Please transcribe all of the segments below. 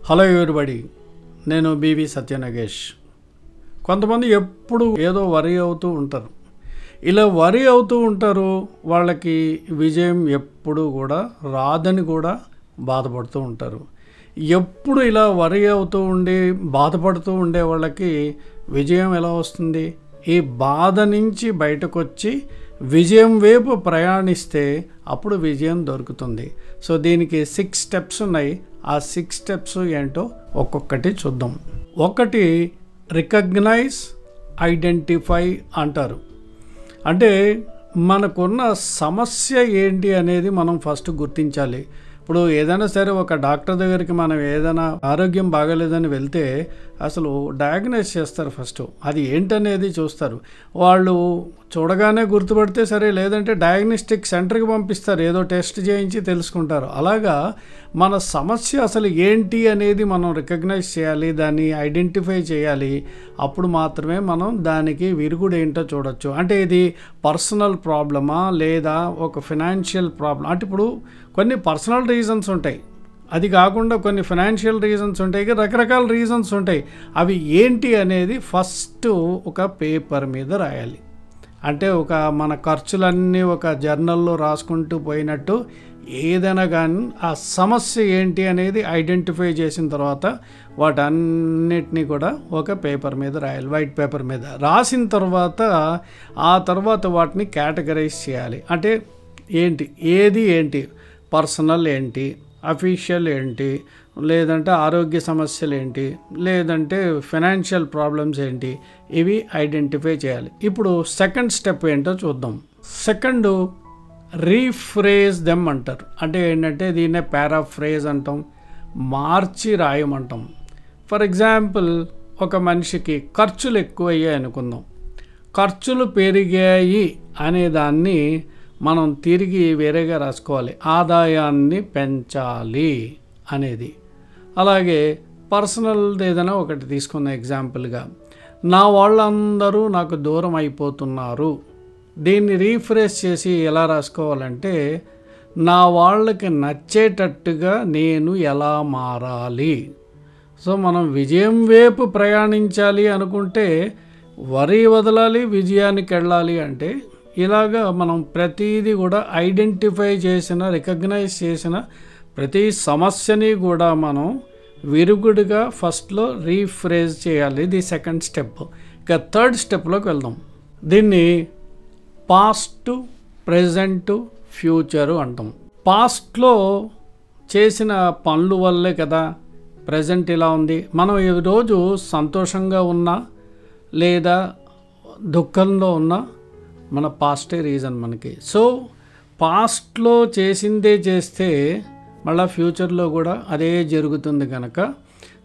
Hello everybody, నేను BV Satyanagesh. కొంతమంది ఎప్పుడు ఏదో వరి అవుతూ ఉంటారు. ఇలా వరి అవుతూ ఉంటారు, వాళ్ళకి విజయం ఎప్పుడు కూడా రాదని కూడా బాధపడుతూ ఉంటారు. ఎప్పుడు ఇలా వరి అవుతూ ఉండి బాధపడుతూ ఉండే వాళ్ళకి విజయం ఎలా వస్తుంది? ఈ బాధ నుంచి బయటకు వచ్చి విజయం వైపు ప్రయాణిస్తే అప్పుడు విజయం దొరుకుతుంది. సో దీనికి 6 స్టెప్స్ ఉన్నాయి. ఆ 6 స్టెప్స్ ఏంటో ఒక్కొక్కటి చూద్దాం. ఒకటి రికగ్నైజ్, ఐడెంటిఫై అంటారు. అంటే మనకున్న సమస్య ఏంటి అనేది మనం ఫస్ట్ గుర్తించాలి. ఇప్పుడు ఏదైనా సరే ఒక డాక్టర్ దగ్గరికి మనం ఏదైనా ఆరోగ్యం బాగాలేదని వెళ్తే అసలు డయాగ్నైజ్ చేస్తారు. ఫస్ట్ అది ఏంటనేది చూస్తారు. వాళ్ళు చూడగానే గుర్తుపడితే సరే, లేదంటే డయాగ్నోస్టిక్ సెంటర్కి పంపిస్తారు, ఏదో టెస్ట్ చేయించి తెలుసుకుంటారు. అలాగా మన సమస్య అసలు ఏంటి అనేది మనం రికగ్నైజ్ చేయాలి, దాన్ని ఐడెంటిఫై చేయాలి. అప్పుడు మాత్రమే మనం దానికి విరుగుడు ఏంటో చూడొచ్చు. అంటే ఇది పర్సనల్ ప్రాబ్లమా లేదా ఒక ఫినాన్షియల్ ప్రాబ్లం. అంటే ఇప్పుడు కొన్ని పర్సనల్ రీజన్స్ ఉంటాయి, అది కాకుండా కొన్ని ఫైనాన్షియల్ రీజన్స్ ఉంటాయి, రకరకాల రీజన్స్ ఉంటాయి. అవి ఏంటి అనేది ఫస్ట్ ఒక పేపర్ మీద రాయాలి. అంటే మన ఖర్చులన్నీ ఒక జర్నల్లో రాసుకుంటూ పోయినట్టు ఏదైనా కానీ ఆ సమస్య ఏంటి అనేది ఐడెంటిఫై చేసిన తర్వాత వాటన్నిటినీ కూడా ఒక పేపర్ మీద రాయాలి, వైట్ పేపర్ మీద రాసిన తర్వాత ఆ తర్వాత వాటిని కేటగరైజ్ చేయాలి. అంటే ఏంటి పర్సనల్ ఏంటి, అఫీషియల్ ఏంటి, లేదంటే ఆరోగ్య సమస్యలు ఏంటి, లేదంటే ఫైనాన్షియల్ ప్రాబ్లమ్స్ ఏంటి, ఇవి ఐడెంటిఫై చేయాలి. ఇప్పుడు సెకండ్ స్టెప్ ఏంటో చూద్దాం. సెకండ్ రీఫ్రేజ్ దెమ్ అంటారు. అంటే ఏంటంటే దీన్నే పారాఫ్రేజ్ అంటాం, మార్చి రాయమంటాం. ఫర్ ఎగ్జాంపుల్, ఒక మనిషికి ఖర్చులు ఎక్కువయ్యాయి అనుకుందాం. ఖర్చులు పెరిగాయి అనేదాన్ని మనం తిరిగి వేరేగా రాసుకోవాలి, ఆదాయాన్ని పెంచాలి అనేది. అలాగే పర్సనల్ ఏదైనా ఒకటి తీసుకున్న ఎగ్జాంపుల్గా, నా వాళ్ళందరూ నాకు దూరం అయిపోతున్నారు. దీన్ని రీఫ్రెష్ చేసి ఎలా రాసుకోవాలంటే, నా వాళ్ళకి నచ్చేటట్టుగా నేను ఎలా మారాలి. సో మనం విజయం వైపు ప్రయాణించాలి అనుకుంటే వరి వదలాలి, విజయానికి వెళ్ళాలి. అంటే ఇలాగా మనం ప్రతిదీ కూడా ఐడెంటిఫై చేసిన, రికగ్నైజ్ చేసిన ప్రతి సమస్యని కూడా మనం విరుగుడుగా ఫస్ట్లో రీఫ్రేజ్ చేయాలి. ఇది సెకండ్ స్టెప్. ఇక థర్డ్ స్టెప్లోకి వెళ్దాం. దీన్ని పాస్ట్, ప్రెజెంట్, ఫ్యూచరు అంటాం. పాస్ట్లో చేసిన పనుల వల్లే కదా ప్రజెంట్ ఇలా ఉంది. మనం ఈరోజు సంతోషంగా ఉన్నా లేదా దుఃఖంలో ఉన్నా మన పాస్టే రీజన్ మనకి. సో పాస్ట్లో చేసిందే చేస్తే మళ్ళీ ఫ్యూచర్లో కూడా అదే జరుగుతుంది కనుక,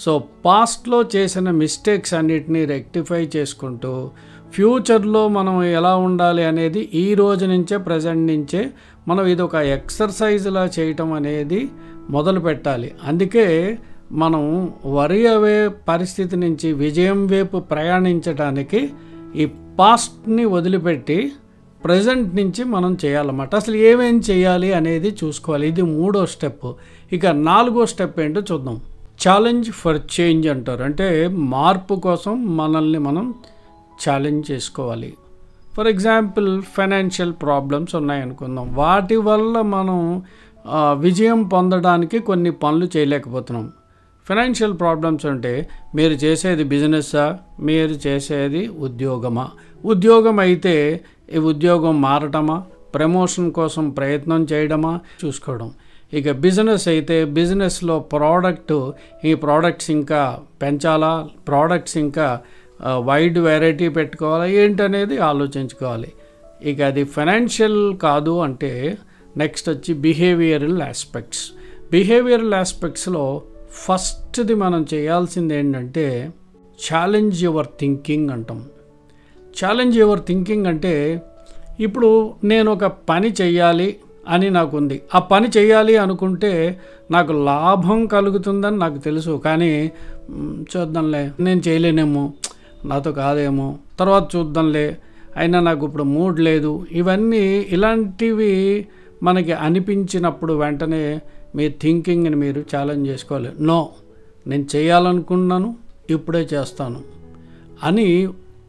సో పాస్ట్లో చేసిన మిస్టేక్స్ అన్నిటినీ రెక్టిఫై చేసుకుంటూ ఫ్యూచర్లో మనం ఎలా ఉండాలి అనేది ఈ రోజు నుంచే, ప్రజెంట్ నుంచే మనం ఇది ఒక ఎక్సర్సైజ్లా చేయటం అనేది మొదలు పెట్టాలి. అందుకే మనం వరి అవే పరిస్థితి నుంచి విజయం వైపు ప్రయాణించడానికి ఈ పాస్ట్ని వదిలిపెట్టి ప్రజెంట్ నుంచి మనం చేయాలన్నమాట. అసలు ఏమేం చేయాలి అనేది చూసుకోవాలి. ఇది 3వ స్టెప్. ఇక 4వ స్టెప్ ఏంటో చూద్దాం. ఛాలెంజ్ ఫర్ చేంజ్ అంటారు. అంటే మార్పు కోసం మనల్ని మనం ఛాలెంజ్ చేసుకోవాలి. ఫర్ ఎగ్జాంపుల్, ఫైనాన్షియల్ ప్రాబ్లమ్స్ ఉన్నాయనుకుందాం. వాటి వల్ల మనం విజయం పొందడానికి కొన్ని పనులు చేయలేకపోతున్నాం. ఫైనాన్షియల్ ప్రాబ్లమ్స్ అంటే మీరు చేసేది బిజినెస్సా, మీరు చేసేది ఉద్యోగమా? ఉద్యోగం అయితే ఈ ఉద్యోగం మారటమా, ప్రమోషన్ కోసం ప్రయత్నం చేయడమా చూసుకోవడం. ఇక బిజినెస్ అయితే బిజినెస్లో ఈ ప్రోడక్ట్స్ ఇంకా పెంచాలా, ప్రోడక్ట్స్ ఇంకా వైడ్ వెరైటీ పెట్టుకోవాలా ఏంటనేది ఆలోచించుకోవాలి. ఇక అది ఫైనాన్షియల్ కాదు అంటే నెక్స్ట్ వచ్చి బిహేవియరల్ ఆస్పెక్ట్స్. బిహేవియరల్ ఆస్పెక్ట్స్లో ఫస్ట్ది మనం చేయాల్సింది ఏంటంటే ఛాలెంజ్ యువర్ థింకింగ్ అంటాం. ఛాలెంజ్ యువర్ థింకింగ్ అంటే, ఇప్పుడు నేను ఒక పని చెయ్యాలి అని నాకుంది. ఆ పని చేయాలి అనుకుంటే నాకు లాభం కలుగుతుందని నాకు తెలుసు, కానీ చూద్దాంలే, నేను చేయలేనేమో, నాతో కాదేమో, తర్వాత చూద్దాంలే, అయినా నాకు ఇప్పుడు మూడ్ లేదు. ఇలాంటివి మనకి అనిపించినప్పుడు వెంటనే మీ థింకింగ్ని మీరు ఛాలెంజ్ చేసుకోవాలి. నో, నేను చేయాలనుకున్నాను, ఇప్పుడే చేస్తాను అని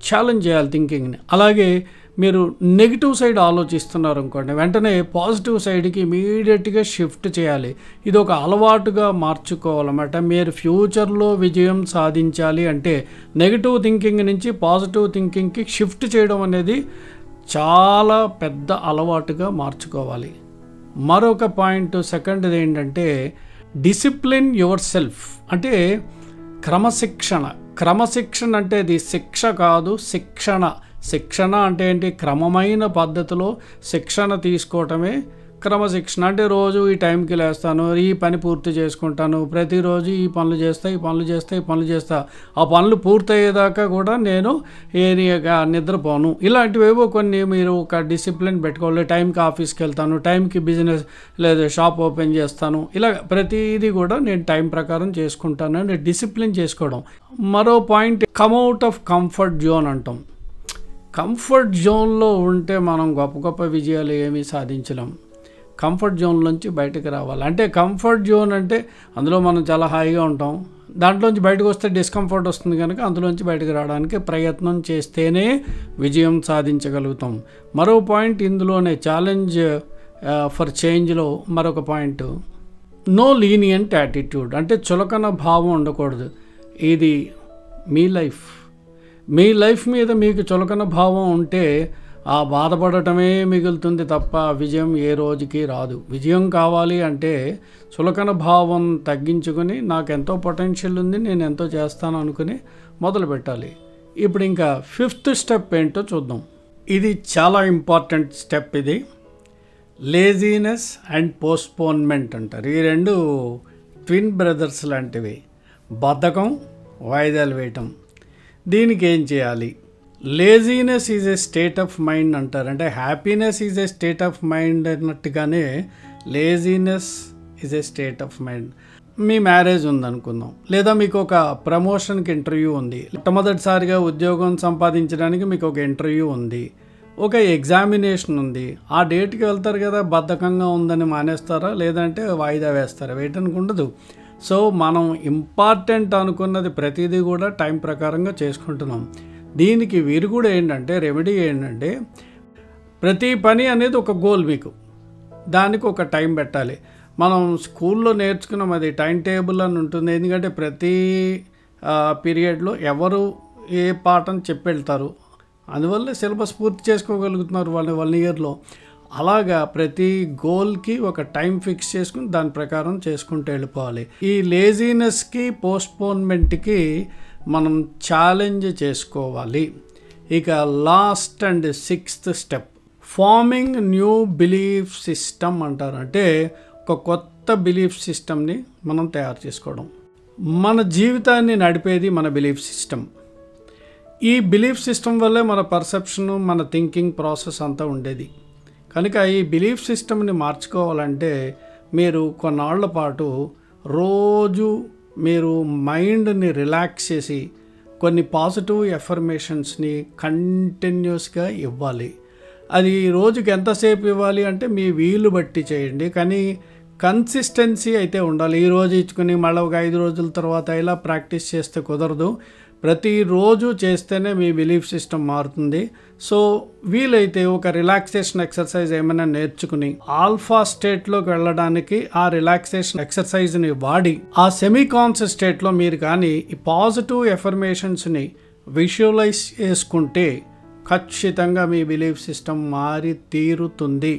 ఛాలెంజ్ చేయాలి థింకింగ్ని. అలాగే మీరు నెగిటివ్ సైడ్ ఆలోచిస్తున్నారు అనుకోండి, వెంటనే పాజిటివ్ సైడ్కి ఇమీడియట్గా షిఫ్ట్ చేయాలి. ఇది ఒక అలవాటుగా మార్చుకోవాలన్నమాట. మీరు ఫ్యూచర్లో విజయం సాధించాలి అంటే నెగిటివ్ థింకింగ్ నుంచి పాజిటివ్ థింకింగ్కి షిఫ్ట్ చేయడం అనేది చాలా పెద్ద అలవాటుగా మార్చుకోవాలి. మరొక పాయింట్ సెకండ్ది ఏంటంటే డిసిప్లిన్ యువర్ సెల్ఫ్. అంటే క్రమశిక్షణ అంటే ఇది శిక్ష కాదు, శిక్షణ అంటే ఏంటి? క్రమమైన పద్ధతిలో శిక్షణ తీసుకోవటమే క్రమశిక్షణ. అంటే రోజు ఈ టైంకి లేస్తాను, ఈ పని పూర్తి చేసుకుంటాను, ప్రతిరోజు ఈ పనులు చేస్తా, ఆ పనులు పూర్తయ్యేదాకా కూడా నేను నిద్రపోను. ఇలాంటివేవో కొన్ని మీరు ఒక డిసిప్లిన్ పెట్టుకోవాలి. టైంకి ఆఫీస్కి వెళ్తాను, టైంకి బిజినెస్ లేదా షాప్ ఓపెన్ చేస్తాను, ఇలా ప్రతిదీ కూడా నేను టైం ప్రకారం చేసుకుంటాను అని డిసిప్లిన్ చేసుకోవడం. మరో point come out of comfort zone అంటాం. కంఫర్ట్ జోన్లో ఉంటే మనం గొప్ప విజయాలు ఏమీ సాధించలేం. కంఫర్ట్ జోన్లోంచి బయటకు రావాలి. అంటే కంఫర్ట్ జోన్ అంటే అందులో మనం చాలా హాయిగా ఉంటాం, దాంట్లోంచి బయటకు వస్తే డిస్కంఫర్ట్ వస్తుంది కనుక అందులోంచి బయటకు రావడానికి ప్రయత్నం చేస్తేనే విజయం సాధించగలుగుతాం. మరో పాయింట్ ఇందులోనే ఛాలెంజ్ ఫర్ చేంజ్లో మరొక పాయింట్ నో లీనియంట్ యాటిట్యూడ్. అంటే చులకన భావం ఉండకూడదు. ఇది మీ లైఫ్ మీద మీకు చులకన భావం ఉంటే ఆ బాధపడటమే మిగులుతుంది తప్ప విజయం ఏ రోజుకి రాదు. విజయం కావాలి అంటే చులకన భావం తగ్గించుకొని నాకు ఎంతో పొటెన్షియల్ ఉంది, నేను ఎంతో చేస్తాను అనుకుని మొదలు పెట్టాలి. ఇప్పుడు ఇంకా 5th స్టెప్ ఏంటో చూద్దాం. ఇది చాలా ఇంపార్టెంట్ స్టెప్. ఇది లేజీనెస్ అండ్ పోస్ట్పోన్మెంట్ అంటారు. ఈ రెండు ట్విన్ బ్రదర్స్ లాంటివి. బద్ధకం, వాయిదాలు వేయటం. దీనికి ఏం చేయాలి? Laziness is a state of mind అంటారు. అంటే happiness is a state of mind అన్నట్టుగానే laziness is a state of mind. మీ మ్యారేజ్ ఉందనుకుందాం, లేదా మీకు ఒక ప్రమోషన్కి ఇంటర్వ్యూ ఉంది, మొట్టమొదటిసారిగా ఉద్యోగం సంపాదించడానికి మీకు ఒక ఇంటర్వ్యూ ఉంది, ఒక ఎగ్జామినేషన్ ఉంది. ఆ డేట్కి వెళ్తారు కదా, బద్ధకంగా ఉందని మానేస్తారా, లేదంటే వాయిదా వేస్తారా? వేయడానికి ఉండదు. సో మనం ఇంపార్టెంట్ అనుకున్నది ప్రతిదీ కూడా టైం ప్రకారంగా చేసుకుంటున్నాం. దీనికి విరుగుడు ఏంటంటే, రెమెడీ ఏంటంటే, ప్రతి పని అనేది ఒక గోల్. మీకు దానికి ఒక టైం పెట్టాలి. మనం స్కూల్లో నేర్చుకున్నాం, అది టైం టేబుల్ అని ఉంటుంది. ఎందుకంటే ప్రతి పీరియడ్లో ఎవరు ఏ పాఠం చెప్పి వెళ్తారు, అందువల్ల సిలబస్ పూర్తి చేసుకోగలుగుతున్నారు వాళ్ళు 1 ఇయర్లో. అలాగా ప్రతి గోల్కి ఒక టైం ఫిక్స్ చేసుకుని దాని ప్రకారం చేసుకుంటూ వెళ్ళిపోవాలి. ఈ లేజీనెస్కి, పోస్ట్పోన్మెంట్కి మనం ఛాలెంజ్ చేసుకోవాలి. ఇక last and 6th step farming new belief system అంటారు. అంటే ఒక కొత్త బిలీఫ్ సిస్టమ్ని మనం తయారు చేసుకోవడం. మన జీవితాన్ని నడిపేది మన బిలీఫ్ సిస్టమ్. ఈ బిలీఫ్ సిస్టమ్ వల్లే మన పర్సెప్షను, మన థింకింగ్ ప్రాసెస్ అంతా ఉండేది. కనుక ఈ బిలీఫ్ సిస్టమ్ని మార్చుకోవాలంటే మీరు కొన్నాళ్ల పాటు రోజు మీరు మైండ్ని రిలాక్స్ చేసి కొన్ని పాజిటివ్ ఎఫర్మేషన్స్ని కంటిన్యూస్గా ఇవ్వాలి. అది రోజుకి ఎంతసేపు ఇవ్వాలి అంటే మీ వీలు బట్టి చేయండి, కానీ కన్సిస్టెన్సీ అయితే ఉండాలి. ఈరోజు ఇచ్చుకుని మళ్ళీ ఒక 5 రోజుల తర్వాత ఇలా ప్రాక్టీస్ చేస్తే కుదరదు. ప్రతిరోజు చేస్తేనే మీ బిలీఫ్ సిస్టమ్ మారుతుంది. సో వీలైతే ఒక రిలాక్సేషన్ ఎక్సర్సైజ్ ఏమైనా నేర్చుకుని ఆల్ఫా స్టేట్లోకి వెళ్ళడానికి ఆ రిలాక్సేషన్ ఎక్సర్సైజ్ని వాడి ఆ సెమీ కాన్షియస్ స్టేట్లో మీరు కానీ ఈ పాజిటివ్ ఎఫర్మేషన్స్ని విజువలైజ్ చేసుకుంటే ఖచ్చితంగా మీ బిలీఫ్ సిస్టమ్ మారి తీరుతుంది.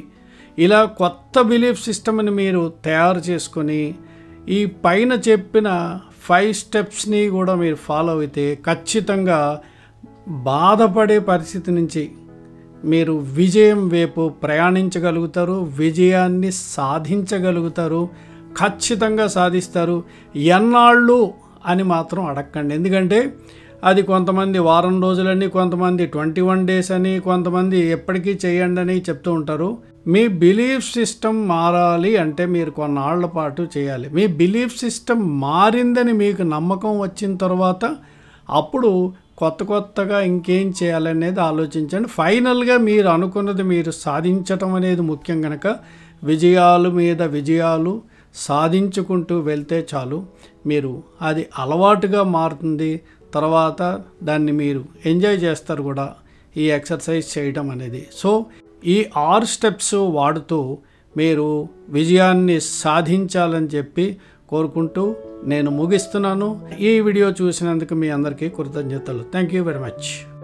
ఇలా కొత్త బిలీఫ్ సిస్టమ్ని మీరు తయారు చేసుకొని ఈ పైన చెప్పిన 5 స్టెప్స్ని కూడా మీరు ఫాలో అయితే ఖచ్చితంగా బాధపడే పరిస్థితి నుంచి మీరు విజయం వైపు ప్రయాణించగలుగుతారు, విజయాన్ని సాధించగలుగుతారు, ఖచ్చితంగా సాధిస్తారు. ఎన్నాళ్ళు అని మాత్రం అడగండి. ఎందుకంటే అది కొంతమంది వారం రోజులని, కొంతమంది 21 డేస్ అని, కొంతమంది ఎప్పటికీ చేయండి అని చెప్తూ ఉంటారు. మీ బిలీఫ్ సిస్టమ్ మారాలి అంటే మీరు కొన్నాళ్ల పాటు చేయాలి. మీ బిలీఫ్ సిస్టమ్ మారిందని మీకు నమ్మకం వచ్చిన తర్వాత అప్పుడు కొత్తగా ఇంకేం చేయాలనేది ఆలోచించండి. ఫైనల్గా మీరు అనుకున్నది మీరు సాధించటం అనేది ముఖ్యం కనుక విజయాలు మీద విజయాలు సాధించుకుంటూ వెళ్తే చాలు, మీరు అది అలవాటుగా మారుతుంది. తర్వాత దాన్ని మీరు ఎంజాయ్ చేస్తారు కూడా ఈ ఎక్సర్సైజ్ చేయడం అనేది. సో ఈ 6 స్టెప్స్ వాడుతూ మీరు విజయాన్ని సాధించాలని చెప్పి కోరుకుంటూ నేను ముగిస్తున్నాను. ఈ వీడియో చూసినందుకు మీ అందరికీ కృతజ్ఞతలు. Thank you very much.